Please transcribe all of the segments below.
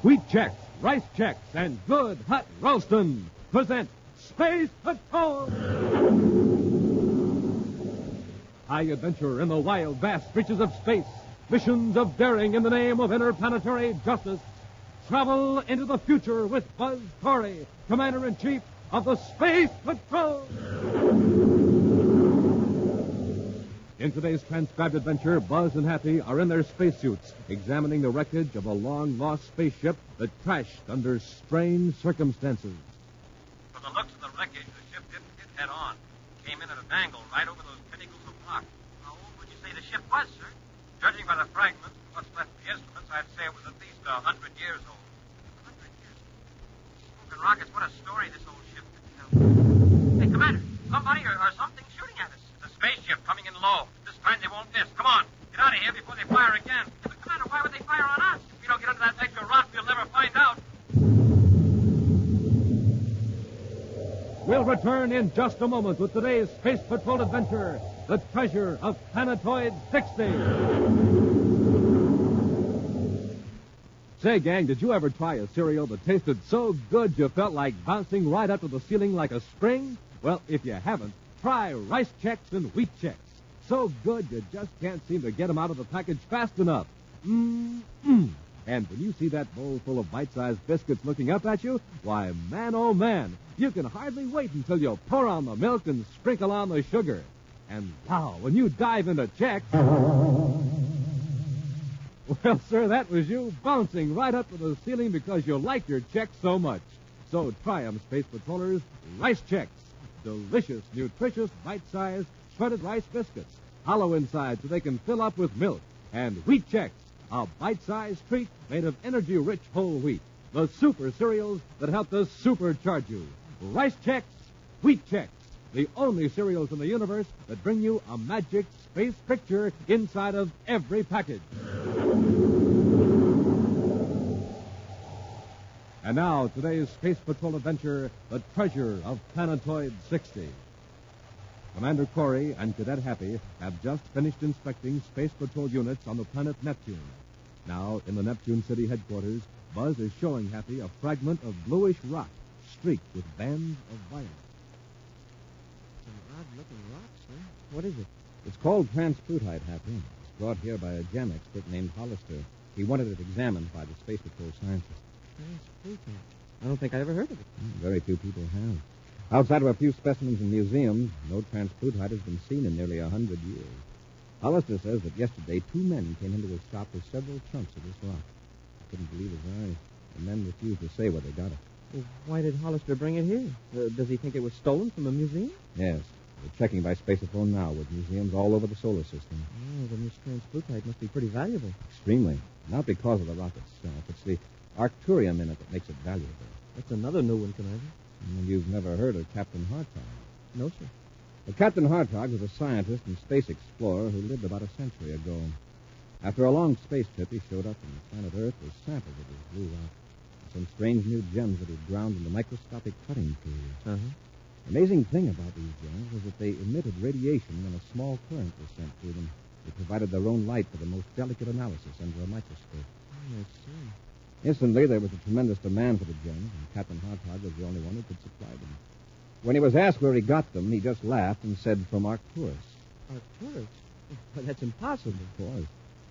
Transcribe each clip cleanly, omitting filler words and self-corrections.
Wheat Chex, Rice Chex, and Good Hot Ralston present Space Patrol! High adventure in the wild, vast reaches of space. Missions of daring in the name of interplanetary justice. Travel into the future with Buzz Corey, Commander-in-Chief of the Space Patrol. In today's transcribed adventure, Buzz and Happy are in their spacesuits, examining the wreckage of a long-lost spaceship that crashed under strange circumstances. From the looks of the wreckage, the ship didn't hit head-on. Came in at an angle right over those pinnacles of rock. How old would you say the ship was, sir? Judging by the fragments and what's left of the instruments, I'd say it was at least 100 years old. 100 years? Smoking rockets, what a story this old ship could tell. Hey, Commander, somebody or something shooting at us. It's a spaceship coming in low. This time they won't miss. Come on, get out of here before they fire again. Yeah, but Commander, why would they fire on us? If we don't get under that ledge of rock, we'll never find out. We'll return in just a moment with today's Space Patrol adventure, The Treasure of Planetoid 60. Say, gang, did you ever try a cereal that tasted so good you felt like bouncing right up to the ceiling like a spring? Well, if you haven't, try Rice Chex and Wheat Chex. So good you just can't seem to get them out of the package fast enough. Mmm. And when you see that bowl full of bite-sized biscuits looking up at you, why, man, oh, man, you can hardly wait until you pour on the milk and sprinkle on the sugar. And, wow, when you dive into Chex... Well, sir, that was you bouncing right up to the ceiling because you like your Chex so much. So try 'em, Space Patrollers. Rice Chex. Delicious, nutritious, bite-sized, shredded rice biscuits. Hollow inside so they can fill up with milk. And Wheat Chex. A bite-sized treat made of energy-rich whole wheat. The super cereals that help to supercharge you. Rice Chex, Wheat Chex. The only cereals in the universe that bring you a magic space picture inside of every package. And now, today's Space Patrol adventure, The Treasure of Planetoid 60. Commander Corey and Cadet Happy have just finished inspecting Space Patrol units on the planet Neptune. Now, in the Neptune City headquarters, Buzz is showing Happy a fragment of bluish rock streaked with bands of violet. Some odd-looking rock, sir. What is it? It's called transplutite, Happy. It's brought here by a gem expert named Hollister. He wanted it examined by the Space Patrol scientists. Transplutite? I don't think I ever heard of it. Very few people have. Outside of a few specimens in museums, no transplutite has been seen in nearly 100 years. Hollister says that yesterday 2 men came into his shop with several chunks of this rock. He couldn't believe his eyes. The men refused to say where they got it. Well, why did Hollister bring it here? Does he think it was stolen from a museum? Yes. We're checking by Space Patrol now with museums all over the solar system. Oh, then this transplutite must be pretty valuable. Extremely. Not because of the rock itself. It's the arcturium in it that makes it valuable. That's another new one, Commander. And you've never heard of Captain Hartog? No, sir. Well, Captain Hartog was a scientist and space explorer who lived about a century ago. After a long space trip, he showed up on the planet Earth with samples of his blue rock. Some strange new gems that he'd ground into microscopic cutting tools. Uh-huh. The amazing thing about these gems was that they emitted radiation when a small current was sent through them. They provided their own light for the most delicate analysis under a microscope. Oh, I see. Instantly, there was a tremendous demand for the gems, and Captain Hartog was the only one who could supply them. When he was asked where he got them, he just laughed and said from Arcturus. Arcturus? But that's impossible. Of course.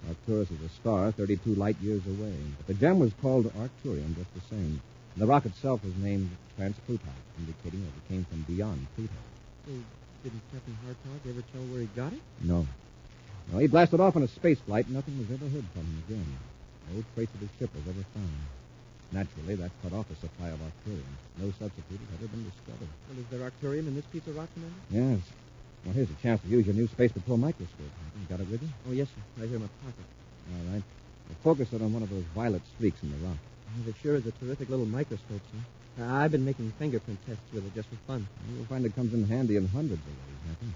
Arcturus is a star 32 light years away. But the gem was called Arcturium just the same. And the rock itself was named transplutite, indicating that it came from beyond Pluto. Well, didn't Captain Hartog ever tell where he got it? No. No, he blasted off on a space flight, and nothing was ever heard from him again. No trace of his ship was ever found. Naturally, that cut off the supply of Arcturium. No substitute has ever been discovered. Well, is there Arcturium in this piece of rock, Commander? Yes. Well, here's a chance to use your new Space Patrol microscope. You got it with you? Oh, yes, sir. Right here in my pocket. All right. Well, focus it on one of those violet streaks in the rock. Well, it sure is a terrific little microscope, sir. I've been making fingerprint tests with it just for fun. You'll find it comes in handy in hundreds of ways, Happy.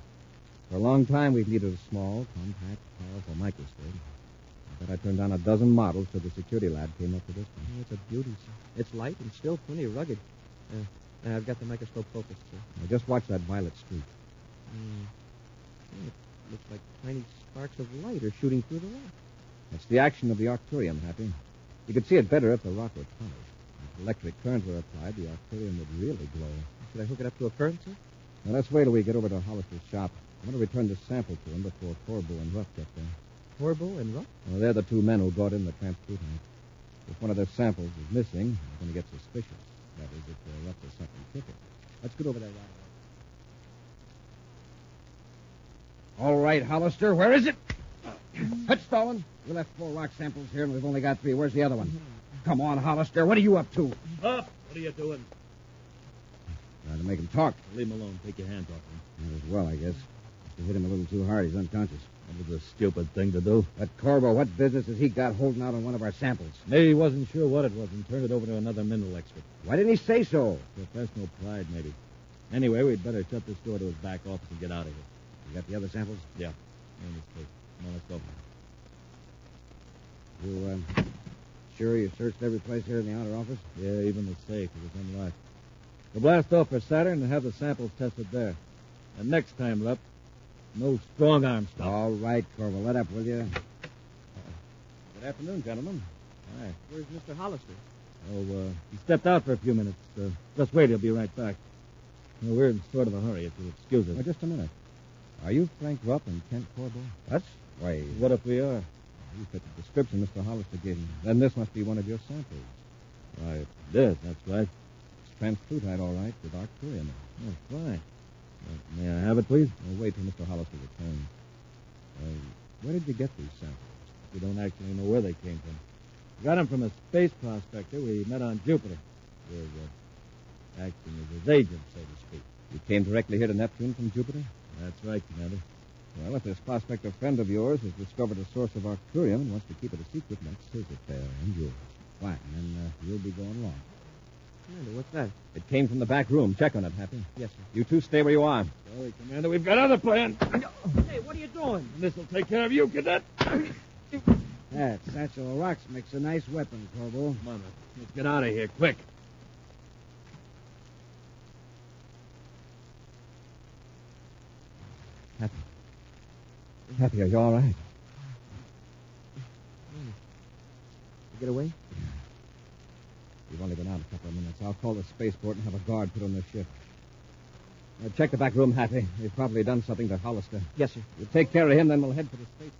For a long time, we've needed a small, compact, powerful microscope. I bet I turned down a dozen models till the security lab came up with this one. Oh, it's a beauty, sir. It's light and still plenty rugged. I've got the microscope focused, sir. Now, just watch that violet streak. It looks like tiny sparks of light are shooting through the rock. It's the action of the Arcturium, Happy. You could see it better if the rock were polished. If electric current were applied, the Arcturium would really glow. Should I hook it up to a current, sir? Now, let's wait till we get over to Hollister's shop. I want to return the sample to him before Corbo and Ruff get there. Corbo and Ruff? Well, they're the two men who brought in the transplutite. If one of their samples is missing, they're going to get suspicious. That is, if they're up to something crooked. Let's get over there right away. All right, Hollister, where is it? Hutch, Stalin. We left 4 rock samples here, and we've only got 3. Where's the other one? Come on, Hollister. What are you up to? Up! What are you doing? Trying to make him talk. Leave him alone. Take your hands off him. Might as well, I guess. If you hit him a little too hard, he's unconscious. That was a stupid thing to do. But Corbo, what business has he got holding out on one of our samples? Maybe he wasn't sure what it was and turned it over to another mineral expert. Why didn't he say so? Professional pride, maybe. Anyway, we'd better shut this door to his back office and get out of here. You got the other samples? Yeah. In this case. Come on, let's go. You, sure you searched every place here in the outer office? Yeah, even the safe. It was unlocked. We'll blast off for Saturn and have the samples tested there. And next time, Rupp, no strong arm stuff. All right, Corbo, let up, will you? Good afternoon, gentlemen. Hi. Where's Mr. Hollister? Oh, he stepped out for a few minutes. Just wait, he'll be right back. Well, we're in sort of a hurry, if you'll excuse us. Oh, just a minute. Are you Frank Rupp and Kent Corbo? Us? Why, What if we are? you fit the description Mr. Hollister gave me. Then this must be one of your samples. Why, this, that's right. It's transplutite, all right, with Arcturium. Oh, fine. May I have it, please? Wait till Mr. Hollister returns. Where did you get these samples? We don't actually know where they came from. We got them from a space prospector we met on Jupiter. We're acting as his agent, so to speak. You came directly here to Neptune from Jupiter? That's right, Commander. Well, if this prospector friend of yours has discovered a source of Arcturium and wants to keep it a secret, that's his affair and yours. Fine, and then you'll be going along. Commander, what's that? It came from the back room. Check on it, Happy. Yes, sir. You two stay where you are. Sorry, Commander, we've got other plans. Hey, what are you doing? This'll take care of you, cadet. That satchel of rocks makes a nice weapon, Corbo. Come on, let's get out of here, quick. Happy. Happy, are you all right? You get away? We've only been out a couple of minutes. I'll call the spaceport and have a guard put on their ship. Check the back room, Happy. They've probably done something to Hollister. Yes, sir. You take care of him, then we'll head for the space.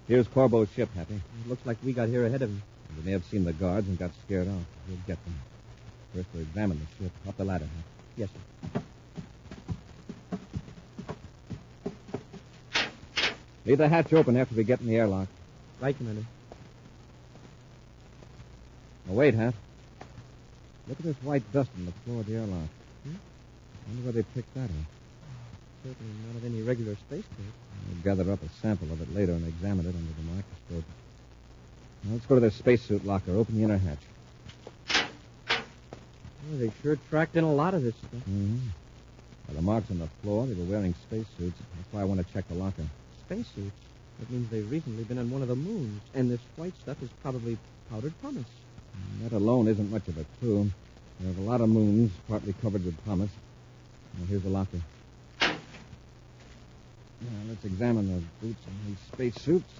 Here's Corbo's ship, Happy. It looks like we got here ahead of him. They may have seen the guards and got scared off. We'll get them. First, we'll examine the ship. Up the ladder, Happy. Yes, sir. Leave the hatch open after we get in the airlock. Right, Commander. Now, wait, Hap. Look at this white dust on the floor of the airlock. I wonder where they picked that up. Certainly not of any regular spacecraft. We'll gather up a sample of it later and examine it under the microscope. Now, let's go to their spacesuit locker. Open the inner hatch. Oh, they sure tracked in a lot of this stuff. Mm-hmm. By the marks on the floor, they were wearing spacesuits. That's why I want to check the locker. Spacesuits? That means they've recently been on one of the moons. And this white stuff is probably powdered pumice. That alone isn't much of a clue. There's a lot of moons, partly covered with pumice. Now, here's the locker. Now, let's examine the boots on these spacesuits.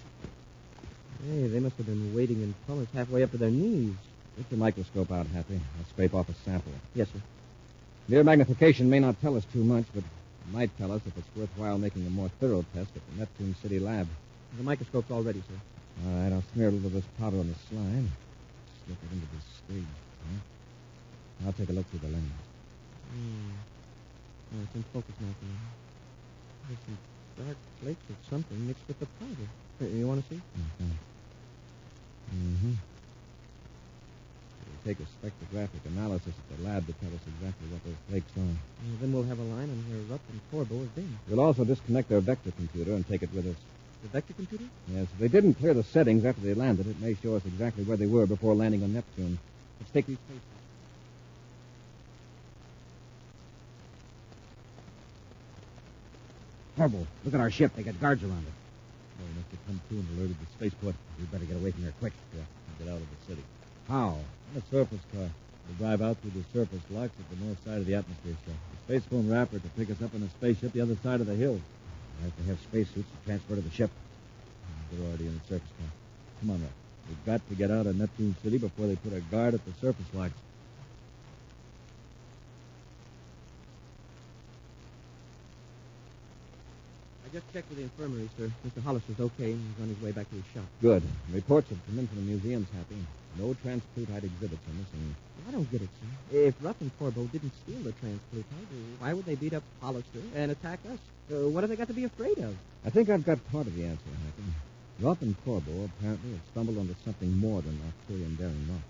Hey, they must have been wading in pumice halfway up to their knees. Get your microscope out, Happy. I'll scrape off a sample. Yes, sir. Mere magnification may not tell us too much, but it might tell us if it's worthwhile making a more thorough test at the Neptune City lab. The microscope's all ready, sir. All right, I'll smear a little of this powder on the slide. Slip it into this stage. Huh? I'll take a look through the lens. Oh, it's in focus now, Commander. There's some dark flakes of something mixed with the powder. Hey, you want to see? Mm-hmm. We'll take a spectrographic analysis at the lab to tell us exactly what those flakes are. Then we'll have a line on where Rupp and Corbo have been. We'll also disconnect their vector computer and take it with us. The vector computer? Yes, if they didn't clear the settings after they landed, it may show us exactly where they were before landing on Neptune. Let's take these places. Corbo, look at our ship. They got guards around it. Oh, we must have come to and alerted the spaceport. We better get away from here quick. Yeah, and get out of the city. How? On a surface car. We'll drive out through the surface locks at the north side of the atmosphere shaft. The space phone rapper to pick us up in a spaceship the other side of the hill. I have to have spacesuits to transfer to the ship. They're already in the surface car. Come on, Ralph. We've got to get out of Neptune City before they put a guard at the surface locks. I just checked with the infirmary, sir. Mr. Hollister's okay, and he's on his way back to his shop. Good. Reports have come in from the museum's happy. No transplutite exhibits are missing. I don't get it, sir. If Ruff and Corbo didn't steal the transplutite, why would they beat up Hollister and attack us? What have they got to be afraid of? I think I've got part of the answer, Happy. Ruff and Corbo apparently have stumbled onto something more than Arcturian daring rock.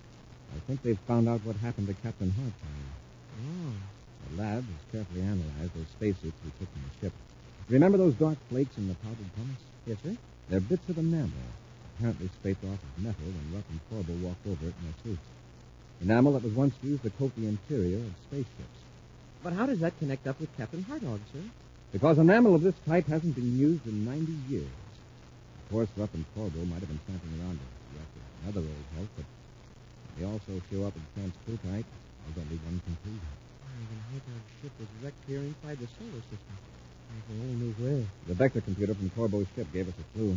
I think they've found out what happened to Captain Hardtime. Oh. The lab has carefully analyzed those spacesuits we took from the ship. Remember those dark flakes in the powdered pumice? Yes, sir? They're bits of enamel, apparently scraped off of metal when Ruff and Corbo walked over it in their suits. Enamel that was once used to coat the interior of spaceships. But how does that connect up with Captain Hartog, sir? Because enamel of this type hasn't been used in 90 years. Of course, Ruff and Corbo might have been tramping around to react with another old help, but they also show up in transplutite. There's only one conclusion. Then Hartog's ship was wrecked here inside the solar system. If they only knew where. The vector computer from Corbo's ship gave us a clue.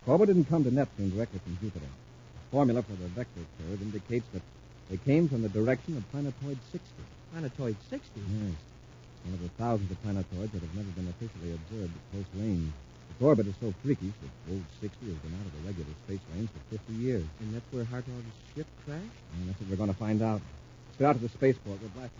Corbo didn't come to Neptune directly from Jupiter. The formula for the vector curve indicates that they came from the direction of planetoid 60. Planetoid 60? Yes. One of the thousands of planetoids that have never been officially observed at close range. Its orbit is so freakish that old 60 has been out of the regular space range for 50 years. And that's where Hartog's ship crashed? And that's what we're going to find out. Let's get out to the spaceport. We're blasting.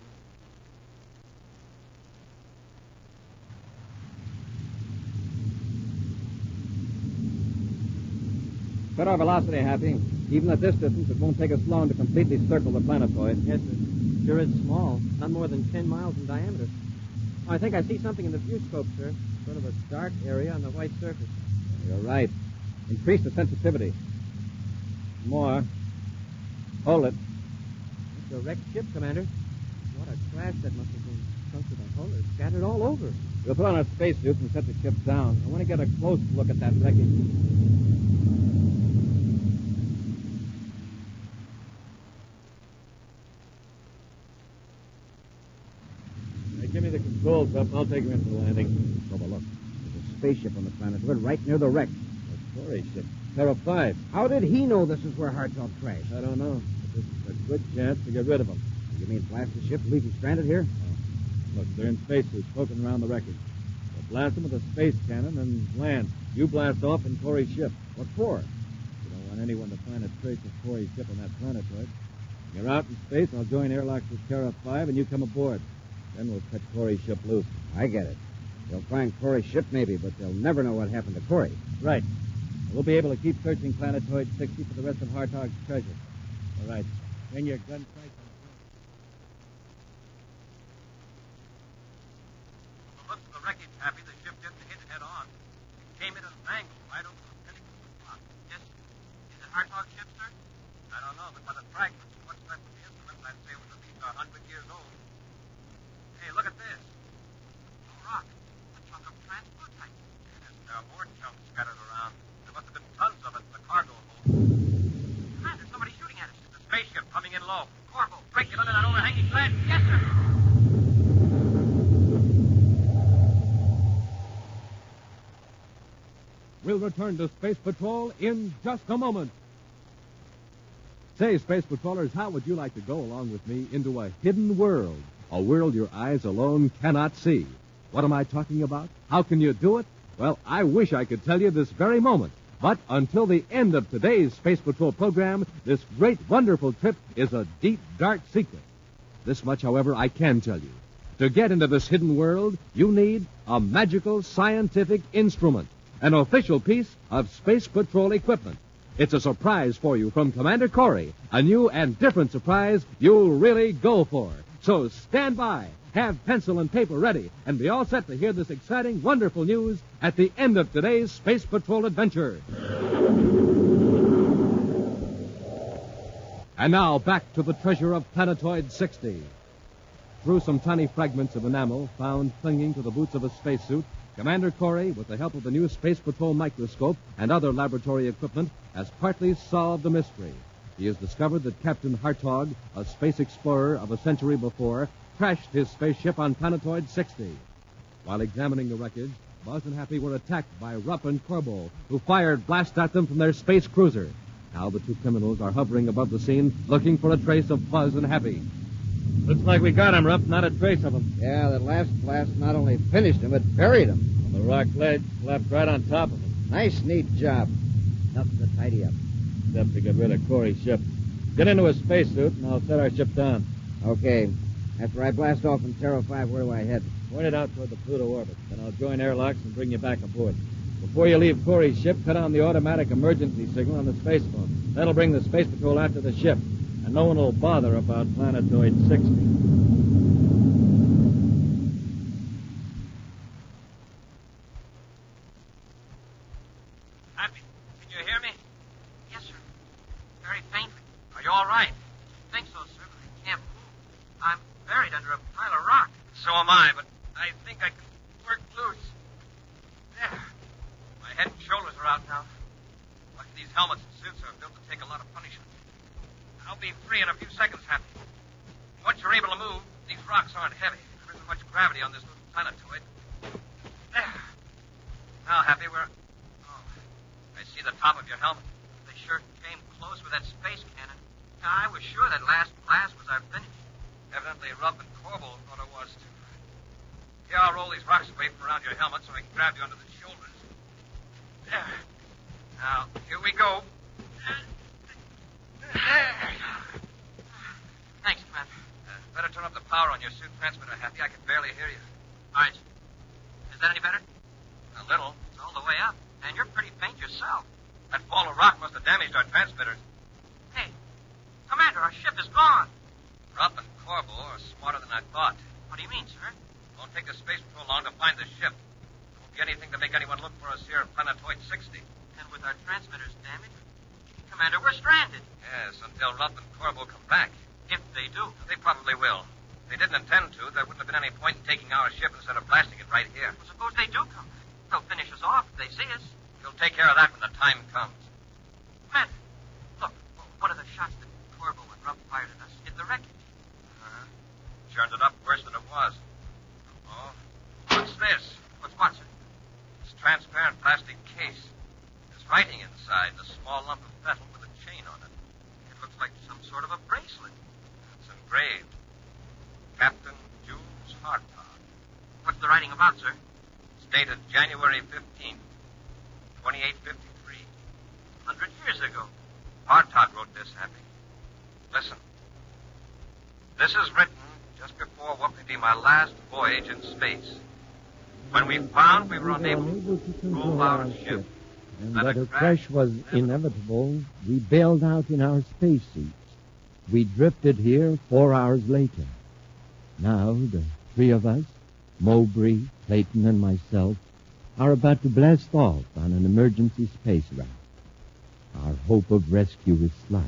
Set our velocity, Happy. Even at this distance, it won't take us long to completely circle the planetoid. Yes, sir. Sure is small. Not more than 10 miles in diameter. Oh, I think I see something in the viewscope, sir. Sort of a dark area on the white surface. You're right. Increase the sensitivity. More. Hold it. It's a wrecked ship, Commander. What a crash that must have been. Chunks of the hull are scattered all over. We'll put on our spacesuits and set the ship down. I want to get a close look at that wreckage. Give me the controls up. I'll take her into the landing. Over, look. There's a spaceship on the planetoid right near the wreck. A Corey ship. Terra 5. How did he know this is where Hartog crashed? I don't know. But this is a good chance to get rid of him. You mean blast the ship, leave him stranded here? Look, they're in spacesuits poking around the wreckage. We'll blast them with a space cannon and land. You blast off in Corey's ship. What for? You don't want anyone to find a trace of Corey's ship on that planetoid. When you're out in space, I'll join airlocks with Terra 5, and you come aboard. Then we'll cut Corey's ship loose. I get it. They'll find Corey's ship, maybe, but they'll never know what happened to Corey. Right. We'll be able to keep searching Planetoid 60 for the rest of Hartog's treasure. All right. Bring your gun sights on From the looks of the wreckage, Happy, the ship didn't hit it head on. It came in at an angle right over the pinnacle of the clock. Yes, is it Hartog's ship, sir? I don't know, but by the fragments and what's left of the instruments, I'd say it was at least 100 years old. Hey, look at this. A rock. A chunk of transplutite. Yes, there are more chunks scattered around. There must have been tons of it in the cargo hold. Commander, somebody shooting at us. It's a spaceship coming in low. Corvo, break it under that overhanging ledge. Yes, sir. We'll return to Space Patrol in just a moment. Say, Space Patrollers, how would you like to go along with me into a hidden world? A world your eyes alone cannot see. What am I talking about? How can you do it? Well, I wish I could tell you this very moment. But until the end of today's Space Patrol program, this great, wonderful trip is a deep, dark secret. This much, however, I can tell you. To get into this hidden world, you need a magical scientific instrument, an official piece of Space Patrol equipment. It's a surprise for you from Commander Corey, a new and different surprise you'll really go for. So stand by, have pencil and paper ready, and be all set to hear this exciting, wonderful news at the end of today's Space Patrol adventure. And now, back to the treasure of Planetoid 60. Through some tiny fragments of enamel found clinging to the boots of a spacesuit, Commander Corey, with the help of the new Space Patrol microscope and other laboratory equipment, has partly solved the mystery. he has discovered that Captain Hartog, a space explorer of a century before, crashed his spaceship on Planetoid 60. While examining the wreckage, Buzz and Happy were attacked by Rupp and Corbo, who fired blasts at them from their space cruiser. Now the two criminals are hovering above the scene, looking for a trace of Buzz and Happy. Looks like we got him, Rupp. Not a trace of him. Yeah, that last blast not only finished him, it buried him. On the rock ledge, left right on top of him. Nice, neat job. Nothing to tidy up. Except to get rid of Corey's ship. Get into a spacesuit, and I'll set our ship down. Okay. After I blast off from Terra 5, where do I head? Point it out toward the Pluto orbit. Then I'll join airlocks and bring you back aboard. Before you leave Corey's ship, cut on the automatic emergency signal on the space phone. That'll bring the space patrol after the ship. And no one will bother about Planetoid 60. Happy, can you hear me? Yes, sir. Very faintly. Are you all right? I think so, sir, but I can't move. I'm buried under a pile of rock. So am I, but I think I can work loose. There. My head and shoulders are out now. Lucky these helmets and suits are built to take a lot of punishment. I'll be free in a few seconds, Happy. Once you're able to move, these rocks aren't heavy. There isn't much gravity on this little planetoid. There. Now, Happy, I see the top of your helmet. They sure came close with that space cannon. I was sure that last blast was our finish. Evidently, Rupp and Corbo thought it was, too. Here, I'll roll these rocks away from around your helmet so I can grab you under the shoulders. There. Now, here we go. Thanks, Commander. Better turn up the power on your suit transmitter, Happy. I can barely hear you. All right. Is that any better? A little. It's all the way up. And you're pretty faint yourself. That fall of rock must have damaged our transmitters. Hey, Commander, our ship is gone. Rupp and Corbo are smarter than I thought. What do you mean, sir? Won't take the space patrol long to find the ship. Won't be anything to make anyone look for us here at Planetoid 60. And with our transmitters damaged? Commander, we're stranded. Yes, until Rupp and Corbo come back. If they do. They probably will. If they didn't intend to, there wouldn't have been any point in taking our ship instead of blasting it right here. Well, suppose they do come back. They'll finish us off if they see us. We'll take care of that when the time comes. Commander, look, one of the shots that Corbo and Rupp fired at us hit the wreckage. Turned it up worse than it was. Oh, what's this? What's what, sir? This transparent plastic case. There's writing inside, a small lump of metal with a chain on it. It looks like some sort of a bracelet. It's engraved. Captain Jules Hartog. What's the writing about, sir? It's dated January 15th, 2853. 100 years ago. Hartog wrote this, Happy. Listen. This is written just before what would be my last voyage in space. When we found we were unable to control our ship, and that a crash was inevitable, we bailed out in our spacesuits. We drifted here 4 hours later. Now, the three of us, Mowbray, Clayton, and myself, are about to blast off on an emergency space raft. Our hope of rescue is slight,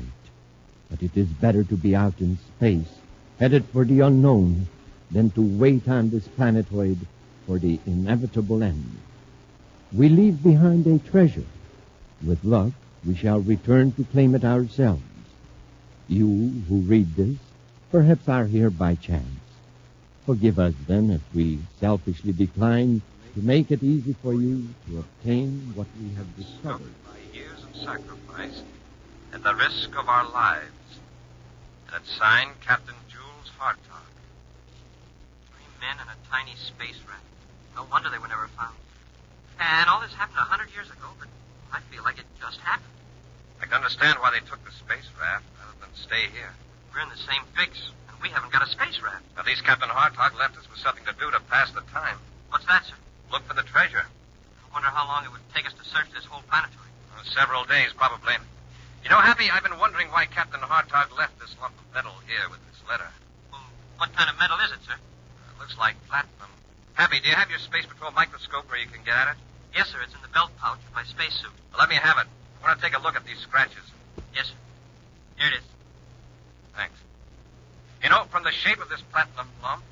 but it is better to be out in space, headed for the unknown, than to wait on this planetoid for the inevitable end. We leave behind a treasure. With luck, we shall return to claim it ourselves. You who read this perhaps are here by chance. Forgive us, then, if we selfishly decline to make it easy for you to obtain what we have discovered. By years of sacrifice at the risk of our lives. And it's signed Captain Jules Hartog. 3 men in a tiny space raft. No wonder they were never found. And all this happened 100 years ago, but I feel like it just happened. I can understand why they took the space raft rather than stay here. We're in the same fix, and we haven't got a space raft. At least Captain Hartog left us with something to do to pass the time. What's that, sir? Look for the treasure. I wonder how long it would take us to search this whole planetoid. Several days, probably. You know, Happy, I've been wondering why Captain Hartog left this lump of metal here with this letter. Well, what kind of metal is it, sir? It looks like platinum. Happy, do you have your Space Patrol microscope where you can get at it? Yes, sir. It's in the belt pouch of my spacesuit. Well, let me have it. I want to take a look at these scratches. Yes, sir. Here it is. Thanks. You know, from the shape of this platinum lump,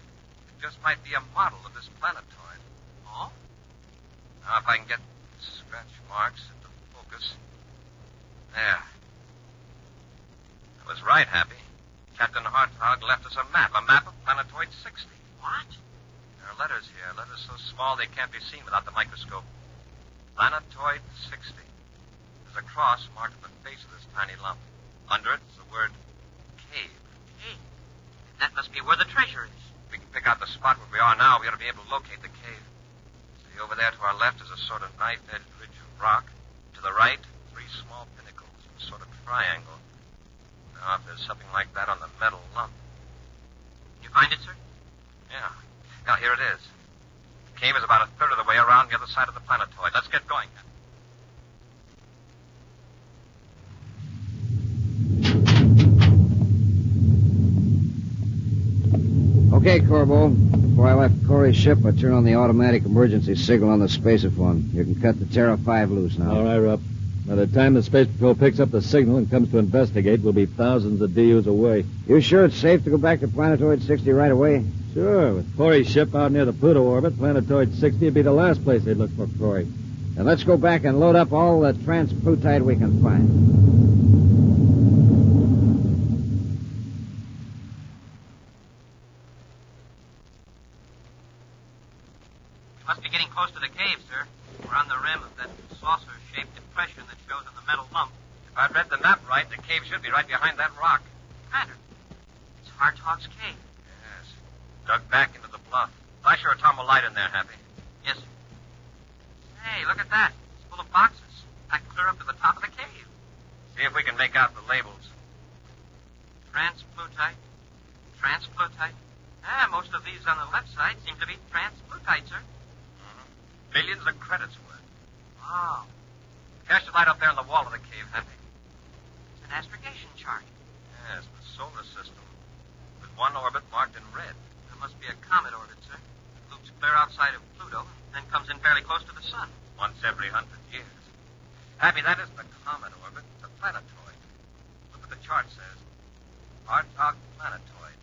it just might be a model of this planetoid. Oh? Now, if I can get scratch marks into focus. There. I was right, Happy. Captain Hartog left us a map of Planetoid 60. What? There are letters here, letters so small they can't be seen without the microscope. Planetoid 60. There's a cross marked at the face of this tiny lump. Under it is the word cave. Cave? That must be where the treasure is. If we can pick out the spot where we are now, we ought to be able to locate the cave. See, over there to our left is a sort of knife-edged ridge of rock. To the right, 3 small pinnacles, a sort of triangle. Now, if there's something like that on the metal lump. You find it, sir? Yeah. Now, here it is. The cave is about a third of the way around the other side of the planetoid. Let's get going. Okay, Corbo. Before I left Corey's ship, I turned on the automatic emergency signal on the spaceophone. You can cut the Terra 5 loose now. All right, Rupp. By the time the Space Patrol picks up the signal and comes to investigate, we'll be thousands of DUs away. You sure it's safe to go back to Planetoid 60 right away? Sure. With Corey's ship out near the Pluto orbit, Planetoid 60 would be the last place they'd look for Corey. Then let's go back and load up all the transplutite we can find. We must be getting close to the cave, sir. We're on the rim of that saucer-shaped depression that shows on the metal lump. If I've read the map right, the cave should be right behind that rock. Commander, it's Hartog's cave. Yes. Dug back into the bluff. Flash your atomo light in there, Happy. Yes, sir. Hey, look at that. It's full of boxes. Back clear up to the top of the cave. See if we can make out the labels. Transplutite. Transplutite. Ah, most of these on the left side seem to be transplutite, sir. Billions of credits worth. Wow. Cast your light up there on the wall of the cave, Happy. It's an astrogation chart. Yes, the solar system. With one orbit marked in red. There must be a comet orbit, sir. It loops clear outside of Pluto, then comes in fairly close to the sun. Once every 100 years. Happy, that isn't a comet orbit. It's a planetoid. Look what the chart says. Hartog planetoid.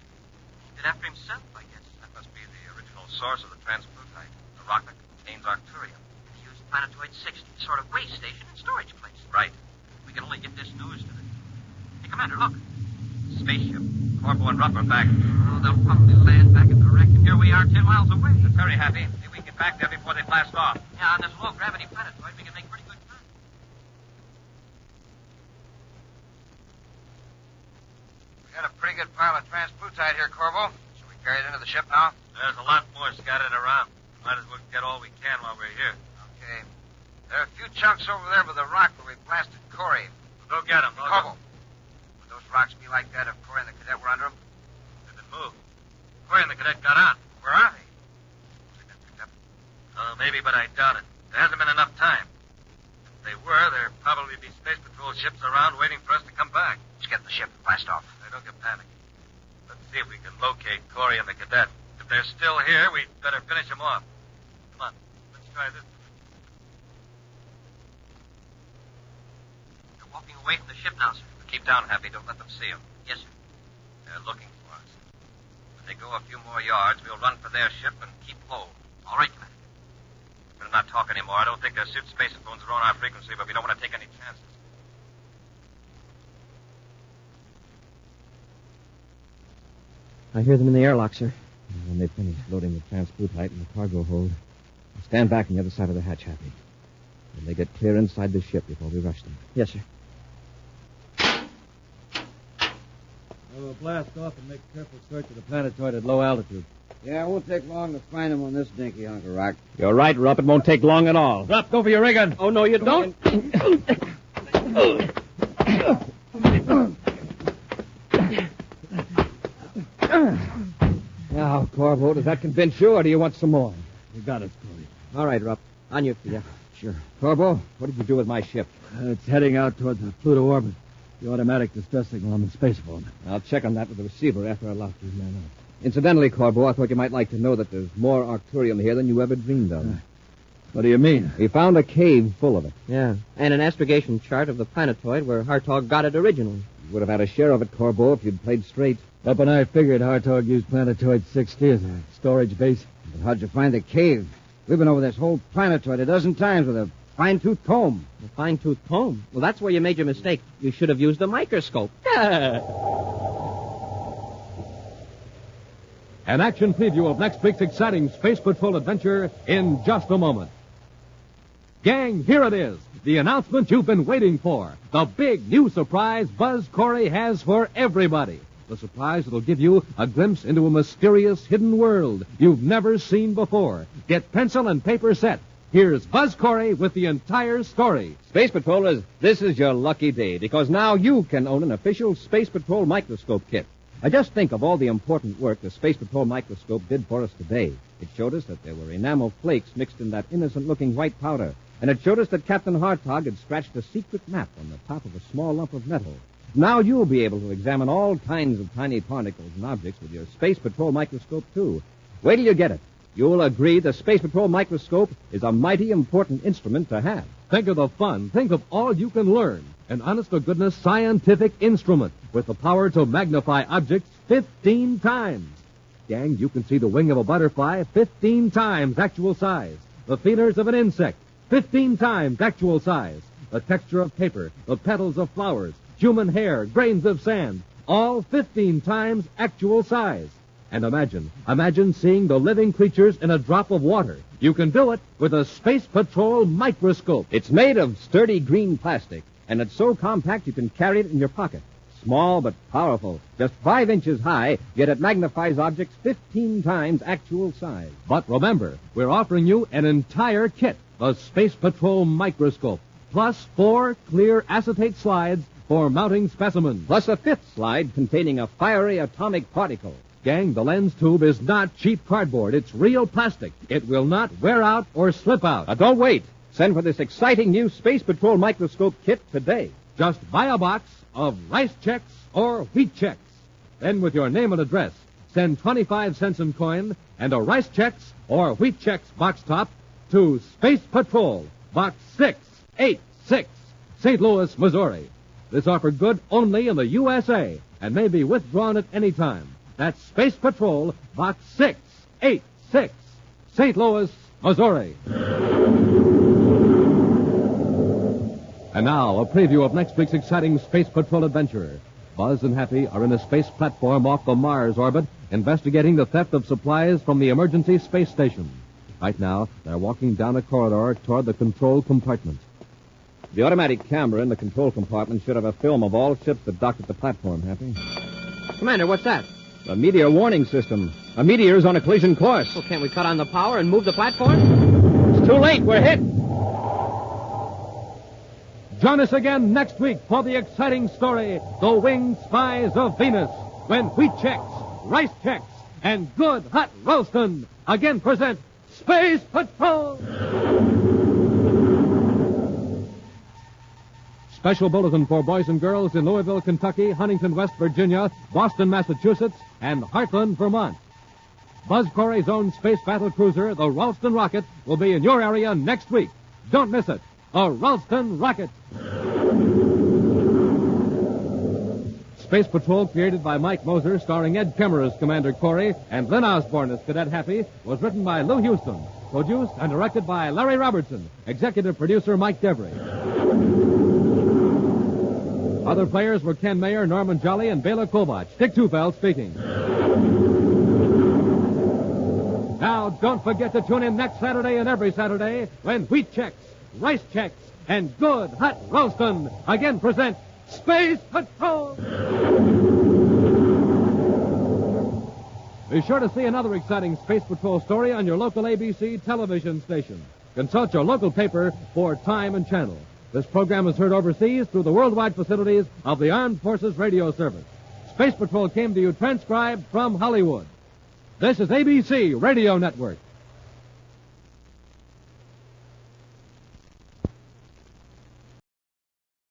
Named it after himself, I guess. That must be the original source of the transplutite. The rock that contains Arcturium. He used Planetoid 60, sort of way station and storage place. Right. We can only get this news to them. Hey, Commander, look. Spaceship. Corbo and Rupp are back. Oh, they'll probably land back at the wreck, and here we are 10 miles away. Let's hurry, Happy. Maybe we can get back there before they blast off. Yeah, on this low-gravity planetoid, we can make pretty good time. We got a pretty good pile of transplutite here, Corbo. Should we carry it into the ship now? There's a lot more scattered around. Might as well get all we can while we're here. Okay. There are a few chunks over there by the rock where we blasted Corey. Go get them. Corbo, would those rocks be like that if Corey and the cadet were under them? They've been moved. Corey and the cadet got on. Where are they? They been picked up? Maybe, but I doubt it. There hasn't been enough time. If they were, there'd probably be Space Patrol ships around waiting for us to come back. Let's get in the ship and blast off. Hey, don't get panicky. Let's see if we can locate Corey and the cadet. If they're still here, we'd better finish them off. Come on, let's try this. They're walking away from the ship now, sir. Keep down, Happy. Don't let them see them. Yes, sir. They're looking for us. When they go a few more yards, we'll run for their ship and keep low. All right, Commander. Better not talk anymore. I don't think their suit spacephones are on our frequency, but we don't want to take any chances. I hear them in the airlock, sir. And when they finish loading the transplutite in the cargo hold, I'll stand back on the other side of the hatch, Happy. When they get clear inside the ship before we rush them. Yes, sir. We'll blast off and make a careful search of the planetoid at low altitude. Yeah, it won't take long to find them on this dinky hunk of rock. You're right, Rupp. It won't take long at all. Rupp, go for your ray gun. Oh, no, you don't. Now, Corbo, does that convince you, or do you want some more? You got it, Corey. All right, Rupp. On your feet. Yeah, sure. Corbo, what did you do with my ship? It's heading out toward the Pluto orbit. The automatic distress signal on the space phone. I'll check on that with the receiver after I lock these men up. Incidentally, Corbo, I thought you might like to know that there's more Arcturium here than you ever dreamed of. What do you mean? We found a cave full of it. Yeah, and an astrogation chart of the planetoid where Hartog got it originally. You would have had a share of it, Corbo, if you'd played straight. Up and I figured Hartog used Planetoid 60 as a storage base. But how'd you find the cave? We've been over this whole planetoid a dozen times with a fine-tooth comb. A fine-tooth comb? Well, that's where you made your mistake. You should have used a microscope. An action preview of next week's exciting Space Patrol adventure in just a moment. Gang, here it is. The announcement you've been waiting for. The big new surprise Buzz Corey has for everybody. The surprise that'll give you a glimpse into a mysterious hidden world you've never seen before. Get pencil and paper set. Here's Buzz Corey with the entire story. Space Patrollers, this is your lucky day because now you can own an official Space Patrol microscope kit. Just think of all the important work the Space Patrol microscope did for us today. It showed us that there were enamel flakes mixed in that innocent-looking white powder. And it showed us that Captain Hartog had scratched a secret map on the top of a small lump of metal. Now you'll be able to examine all kinds of tiny particles and objects with your Space Patrol microscope, too. Wait till you get it. You'll agree the Space Patrol microscope is a mighty important instrument to have. Think of the fun. Think of all you can learn. An honest-to-goodness scientific instrument with the power to magnify objects 15 times. Gang, you can see the wing of a butterfly 15 times actual size. The feelers of an insect 15 times actual size. The texture of paper, the petals of flowers, human hair, grains of sand, all 15 times actual size. And imagine seeing the living creatures in a drop of water. You can do it with a Space Patrol microscope. It's made of sturdy green plastic, and it's so compact you can carry it in your pocket. Small but powerful, just 5 inches high, yet it magnifies objects 15 times actual size. But remember, we're offering you an entire kit, the Space Patrol microscope, plus 4 clear acetate slides for mounting specimens. Plus a 5th slide containing a fiery atomic particle. Gang, the lens tube is not cheap cardboard. It's real plastic. It will not wear out or slip out. Don't wait. Send for this exciting new Space Patrol microscope kit today. Just buy a box of rice checks or wheat checks. Then with your name and address, send 25 cents in coin and a rice checks or wheat checks box top to Space Patrol, Box 686, St. Louis, Missouri. This offer good only in the USA and may be withdrawn at any time. That's Space Patrol, Box 686, St. Louis, Missouri. And now, a preview of next week's exciting Space Patrol adventure. Buzz and Happy are in a space platform off the Mars orbit, investigating the theft of supplies from the emergency space station. Right now, they're walking down a corridor toward the control compartment. The automatic camera in the control compartment should have a film of all ships that dock at the platform, Happy. Commander, what's that? The meteor warning system. A meteor's on a collision course. Well, can't we cut on the power and move the platform? It's too late. We're hit. Join us again next week for the exciting story, The Winged Spies of Venus, when wheat checks, rice checks, and good hot Ralston again present Space Patrol! Special bulletin for boys and girls in Louisville, Kentucky, Huntington, West Virginia, Boston, Massachusetts, and Heartland, Vermont. Buzz Corey's own space battle cruiser, the Ralston Rocket, will be in your area next week. Don't miss it. A Ralston Rocket. Space Patrol, created by Mike Moser, starring Ed Kemmer as Commander Corey and Lynn Osborne as Cadet Happy, was written by Lou Houston, produced and directed by Larry Robertson, executive producer Mike Devery. Other players were Ken Mayer, Norman Jolly, and Bela Kobach. Dick Tufeld speaking. Now, don't forget to tune in next Saturday and every Saturday when wheat checks, rice checks, and good hot Ralston again present Space Patrol! Be sure to see another exciting Space Patrol story on your local ABC television station. Consult your local paper for time and channel. This program is heard overseas through the worldwide facilities of the Armed Forces Radio Service. Space Patrol came to you transcribed from Hollywood. This is ABC Radio Network.